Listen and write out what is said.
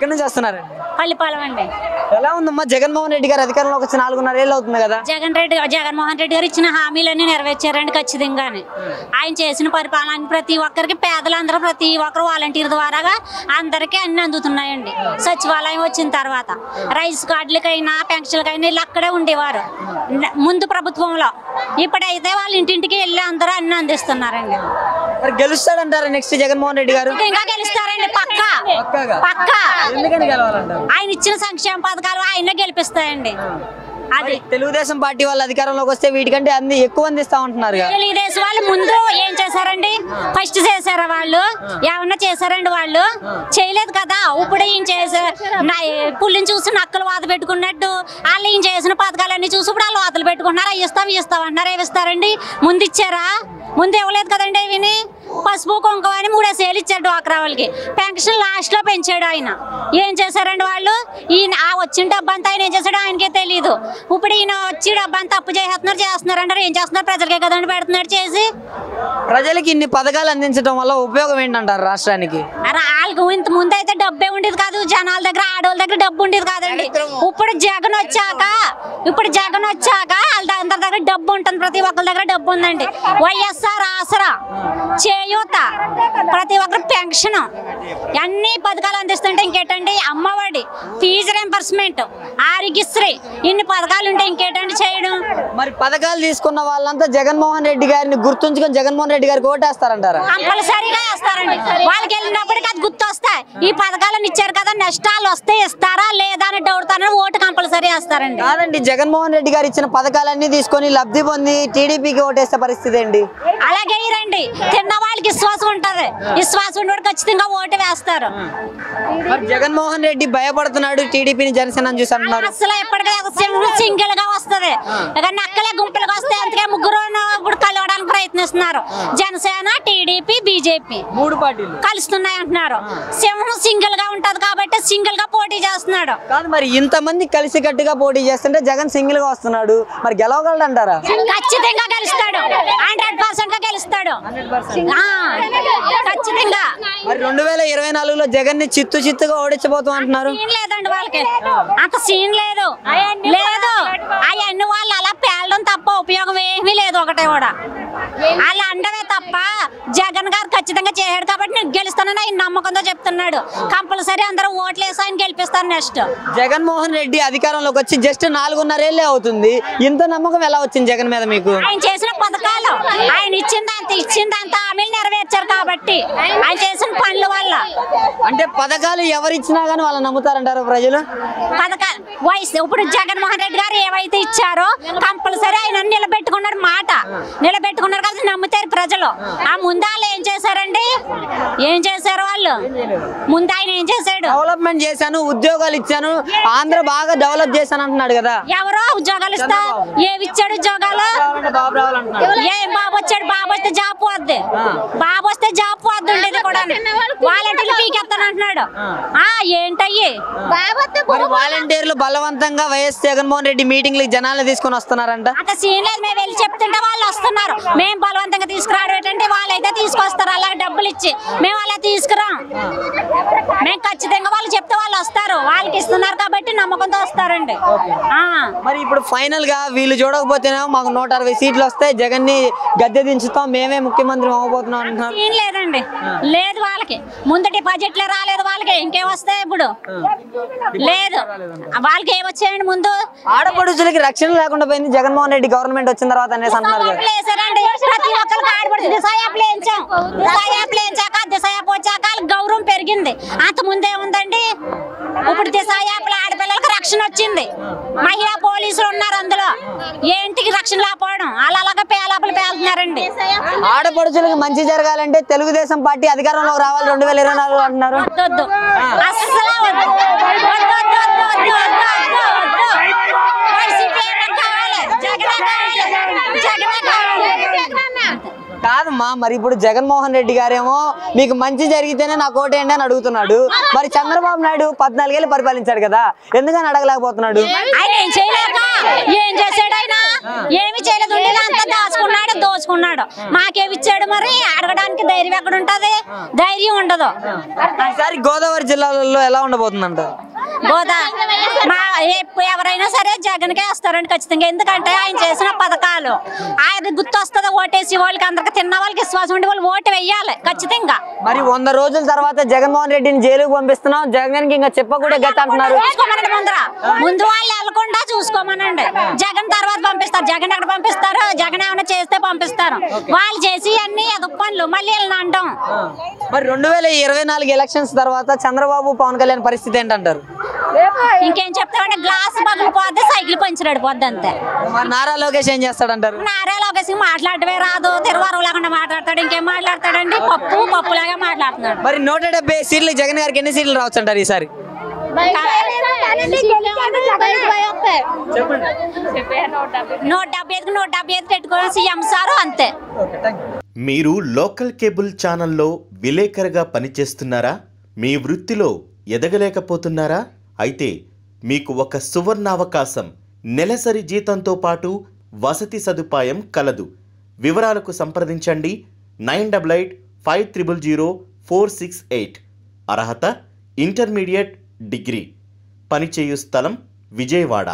ఎక్కడి నుంచి వస్తున్నారండి? పల్లిపాలెం అండి. ఎలా ఉందమ్మా జగన్మోహన్ రెడ్డి గారు అధికారంలోకి వచ్చి 4.5 ఏళ్ళు అవుతుంది కదా? జగన్మోహన్ రెడ్డి గారు ఇచ్చిన హామీలన్నీ నెరవేర్చారండి ఖచ్చితంగానే. ఆయన చేసిన పరిపాలన ప్రతి ఒక్కరికి పేదలందరూ ప్రతి ఒక్కరు వాలంటీర్ ద్వారాగా అందరికీ అన్ని అందుతున్నాయండి. సచివాలయం వచ్చిన తర్వాత రైస్ కార్డులకైనా పెన్షన్లకైనా వీళ్ళు అక్కడే ఉండేవారు ముందు ప్రభుత్వంలో. ఇప్పుడైతే వాళ్ళ ఇంటింటికి వెళ్ళి అందరూ అన్ని అందిస్తున్నారండి. మరి గెలుస్తాడంటారా నెక్స్ట్ జగన్మోహన్ రెడ్డి గారు? ఇంకా గెలుస్తారండి పక్కా. ఆయన ఇచ్చిన సంక్షేమ పథకాలు ఆయనే గెలిపిస్తాయండి. అది తెలుగుదేశం పార్టీ వాళ్ళు అధికారంలోకి వస్తే వీటికంటే అన్ని ఎక్కువ అందిస్తా ఉంటున్నారు. తెలుగుదేశం వాళ్ళు ముందు ఏం చేశారండి? ఫస్ట్ చేశారా వాళ్ళు? ఏమన్నా చేశారండి? వాళ్ళు చేయలేదు కదా. ఇప్పుడు ఈయన చేసే పుల్లిని చూసి నక్కలు వాత పెట్టుకున్నట్టు వాళ్ళు ఈయన చేసిన పథకాలన్నీ చూసి ఇప్పుడు వాళ్ళు వాతలు పెట్టుకున్నారు. ఇస్తాం అంటున్నారు. ఏమి ఇస్తారండి? ముందు ఇచ్చారా? ముందు ఇవ్వలేదు కదండి. విని పసుపు కుంకుమ అని 3 ఏళ్ళు ఇచ్చాడు డ్వాక్రా వాళ్ళకి. పెన్షన్ లాస్ట్ లో పెంచాడు ఆయన. ఏం చేశారండి వాళ్ళు? ఈయన వచ్చిన డబ్బంతా ఆయన ఏం చేశాడు ఆయనకే తెలియదు. ఇప్పుడు ఈయన వచ్చి డబ్బంతా అప్పు చేస్తున్నారు అంటారు. ఏం చేస్తున్నారు? ప్రజలకే కదండి పెడుతున్నాడు చేసి. ప్రజలకి ఇన్ని పథకాలు అందించడం వల్ల ఉపయోగం ఏంటంటారు రాష్ట్రానికి? వాళ్ళకి ఇంత ముందు అయితే డబ్బే ఉండేది కాదు. జనాల దగ్గర ఆడవాళ్ళ దగ్గర డబ్బు ఉండేది కాదండి. ఇప్పుడు జగన్ వచ్చాక అందరి దగ్గర డబ్బు ఉంటుంది. ప్రతి ఒక్కరి దగ్గర డబ్బు ఉందండి. వైఎస్ఆర్ ఆసరా, చేయూత, ప్రతి ఒక్కరు పెన్షన్ అన్ని పథకాలు అందిస్తుంటే ఇంకేటండి? అమ్మఒడి, ఫీజు రింబర్స్మెంట్, ఆరోగ్యశ్రీ, ఇన్ని పథకాలు ఉంటే ఇంకేటండి చేయడం? మరి పథకాలు తీసుకున్న వాళ్ళంతా జగన్మోహన్ రెడ్డి గారిని గుర్తుంచుకొని జగన్మోహన్ రెడ్డి గారికి ఓటేస్తారంటారా? కంపల్సరీగా వేస్తారండి. వాళ్ళకి వెళ్ళినప్పటికీ అది గుర్తొస్తాయి. ఈ పథకాలను ఇచ్చారు కదా, నష్టాలు వస్తే ఇస్తారా లేదా అని డౌట్ అన్న ఓటు కంపల్సరీ వేస్తారండి. కాదండి, జగన్మోహన్ రెడ్డి గారు ఇచ్చిన పథకాలన్నీ తీసుకొని లబ్ధి పొంది టీడీపీకి ఓటేస్తే పరిస్థితి ఏంటి? అలాగే రండి. తిన్న వాళ్ళకి విశ్వాసం ఉంటది. విశ్వాసం ఉండి ఖచ్చితంగా ఓటు వేస్తారు. జగన్మోహన్ రెడ్డి భయపడుతున్నాడు టీడీపీని జనసేన చూసి అంటున్నారు. అసలు ఎప్పటికీ సింగిల్ గా వస్తుంది. నక్కలే గుంపులుగా వస్తే అందుకే ముగ్గురు ఇప్పుడు కలవడానికి ప్రయత్నిస్తున్నారు. జనసేన, టీడీపీ, బీజేపీ 3 పార్టీలు కలుస్తున్నాయి అంటున్నారు. సింహం సింగిల్ గా ఉంటది కాబట్టి సింగిల్ గా పోటీ చేస్తున్నాడు. కాదు, మరి ఇంతమంది కలిసి కట్టుగా పోటీ చేస్తుంటే జగన్ సింగిల్ గా వస్తున్నాడు, మరి గెలవగలడు అంటారా? ఖచ్చితంగా గెలుస్తాడు. 100% గా గెలుస్తాడు ఖచ్చితంగా. మరి 2024లో జగన్ ని చిత్తుగా ఓడించబోతాం అంటున్నారు. లేదండి, వాళ్ళకి అంత సీన్ లేదు. అవన్నీ వాళ్ళు అలా పేలడం తప్ప ఉపయోగం ఏమీ లేదు. ఒకటే కూడా అలా అండమే తప్ప జగన్ గారు ఖచ్చితంగా చేశాడు కాబట్టి నేను గెలుస్తానని ఆయన నమ్మకంతో చెప్తున్నాడు. కంపల్సరీ అందరూ ఓట్లు వేసి ఆయన గెలిపిస్తారు. నెక్స్ట్ జగన్మోహన్ రెడ్డి అధికారంలోకి వచ్చి జస్ట్ 4.5 ఏళ్లే అవుతుంది. ఇంత నమ్మకం ఎలా వచ్చింది జగన్ మీద మీకు? ఆయన చేసిన పథకాలు, ఆయన ఇచ్చిందంతా హామీలు నెరవేర్చారు కాబట్టి, ఆయన చేసిన పనుల వల్ల. అంటే పథకాలు ఎవరిచ్చినా గానీ వాళ్ళు నమ్ముతారంటారు ప్రజలు? పథకాలు ఇప్పుడు జగన్మోహన్ రెడ్డి గారు ఏవైతే ఇచ్చారో కంపల్సరీ ఆయన నిలబెట్టుకున్నారు. మాట నిలబెట్టుకున్నారు కాబట్టి నమ్ముతారు ప్రజలు. ఆ ముందు వాళ్ళు ఏం చేశారండి? ఏం చేశారు వాళ్ళు? ముందు ఆయన ఏం చేశాడు? డెవలప్మెంట్ చేశాను, ఉద్యోగాలు ఇచ్చాను, ఆంధ్ర బాగా డెవలప్ చేశాను అంటున్నాడు కదా. ఎవరో ఉద్యోగాలు ఇస్తా ఏవి ఇచ్చాడు? ఉద్యోగాలు ఏం బాబు వచ్చాడు? బాబు వస్తే జాబ్ పోద్ది. బాబు వస్తే జాబ్ పోద్ది ఉండేది కూడా. వాలంటీర్లు పీకెత్తాను అంటున్నాడు. ఏంటయ్యి వాలంటీర్లు బలవంతంగా వైఎస్ జగన్మోహన్ రెడ్డి మీటింగ్లకు జనాలను తీసుకొని వస్తున్నారంట. అంత సీన్ లేదు. మేము వెళ్ళి చెప్తుంటే వాళ్ళు వస్తున్నారు. మేము బలవంతంగా తీసుకురావడం ఏంటంటే వాళ్ళైతే తీసుకొస్తారు అలా డబ్బులు ఇచ్చి. మేము అలా తీసుకురాం. మేము ఖచ్చితంగా వాళ్ళు చెప్తే వాళ్ళు వస్తారు. వాళ్ళకి ఇస్తున్నారు కాబట్టి నమ్మకంతో వస్తారండి. మరి ఇప్పుడు ఫైనల్ గా వీళ్ళు చూడకపోతేనే మాకు 160 సీట్లు వస్తాయి, జగన్ ని గద్దె దించుతాం, మేమే ముఖ్యమంత్రి అవ్వబోతున్నాం అంటున్నారు. సీన్ లేదండి, లేదు. వాళ్ళకి ముందు డిపాజిట్లే రాలేదు. వాళ్ళకి ఇంకేం వస్తాయి ఇప్పుడు? లేదు. వాళ్ళకి ఏమొచ్చాయండి ముందు? ఆడపడుచులకి రక్షణ లేకుండా పోయింది జగన్మోహన్ రెడ్డి గవర్నమెంట్ వచ్చిన తర్వాత అనేసి అంటున్నారు. ప్రతి ఒక్కరికి ఆడపడుచు దిశాయాప్లు వచ్చాక గౌరవం పెరిగింది. అంత ముందే ఉందండి. ఇప్పుడు దిశాయాప్ల ఆడపిల్లలకు రక్షణ వచ్చింది. మహిళా పోలీసులు ఉన్నారు అందులో. ఏంటికి రక్షణ లేకపోవడం? అలాగా పేలాపలు పేలుతున్నారండి. ఆడపడుచులకు మంచి జరగాలంటే తెలుగుదేశం పార్టీ అధికారంలోకి రావాలి 2024 అంటున్నారు. అస్సలు కాదమ్మా, మరి ఇప్పుడు జగన్మోహన్ రెడ్డి గారేమో మీకు మంచి జరిగితేనే నాకు ఓటేయండి అని అడుగుతున్నాడు. మరి చంద్రబాబు నాయుడు 14 ఏళ్ళు పరిపాలించాడు కదా, ఎందుకని అడగలేకపోతున్నాడు? ఆయన ఏం చేయలేక ఏం చేశాడు? ఆయన ఏమి చేయలేదు, అంతా దోచుకున్నాడు. మాకేమి ఇచ్చాడు? మరి అడగడానికి ధైర్యం ఎక్కడ ఉంటది? ధైర్యం ఉండదు. ఈసారి గోదావరి జిల్లాలలో ఎలా ఉండబోతుందంట? ఎవరైనా సరే జగన్ కే వస్తారండి ఖచ్చితంగా. ఎందుకంటే ఆయన చేసిన పథకాలు ఆయన గుర్తొస్తుంది. ఓటేసి వాళ్ళకి అందరికి తిన్న వాళ్ళకి విశ్వాసం ఉండి వాళ్ళు ఓటు వెయ్యాలి ఖచ్చితంగా. మరి 100 రోజుల తర్వాత జగన్మోహన్ రెడ్డిని జైలుకు పంపిస్తున్నాం, జగన్ కి ఇంకా చెప్పకూడే గత అంటున్నారు. ముందు వాళ్ళు వెళ్లకుండా చూసుకోమనండి. జగన్ తర్వాత పంపిస్తారు. జగన్ ఎక్కడ పంపిస్తారు? జగన్ ఏమైనా చేస్తే పంపిస్తారు. వాళ్ళు చేసి అన్ని అదొక పనులు మళ్ళీ వెళ్ళిన అంటాం. మరి 2024 ఎలక్షన్స్ తర్వాత చంద్రబాబు పవన్ కళ్యాణ్ పరిస్థితి ఏంటంటారు? ఇంకేం చెప్తామంటే గ్లాస్ పగులు పోద్ది, సైకిల్ పంచిరాడు పోద్ది అంతే. మరి నారా లోకేష్ ఏం చేస్తాడంటారు? నారా లోకేష్ మాట్లాడటమే రాదు, తిరువారు లేకుండా మాట్లాడతాడు. ఇంకేం మాట్లాడతాడండి? పప్పులాగా మాట్లాడుతున్నాడు. మరి 170 సీట్లు జగన్ గారికి ఎన్ని సీట్లు రావచ్చు అంటారు ఈసారి? 175 పెట్టుకోవాలి సీఎం సారు అంతే. మీరు లోకల్ కేబుల్ ఛానల్లో విలేకరుగా పనిచేస్తున్నారా? మీ వృత్తిలో ఎదగలేకపోతున్నారా? అయితే మీకు ఒక సువర్ణావకాశం. నెలసరి జీతంతో పాటు వసతి సదుపాయం కలదు. వివరాలకు సంప్రదించండి 9885000468. అర్హత ఇంటర్మీడియట్ డిగ్రీ. పనిచేయు స్థలం విజయవాడ.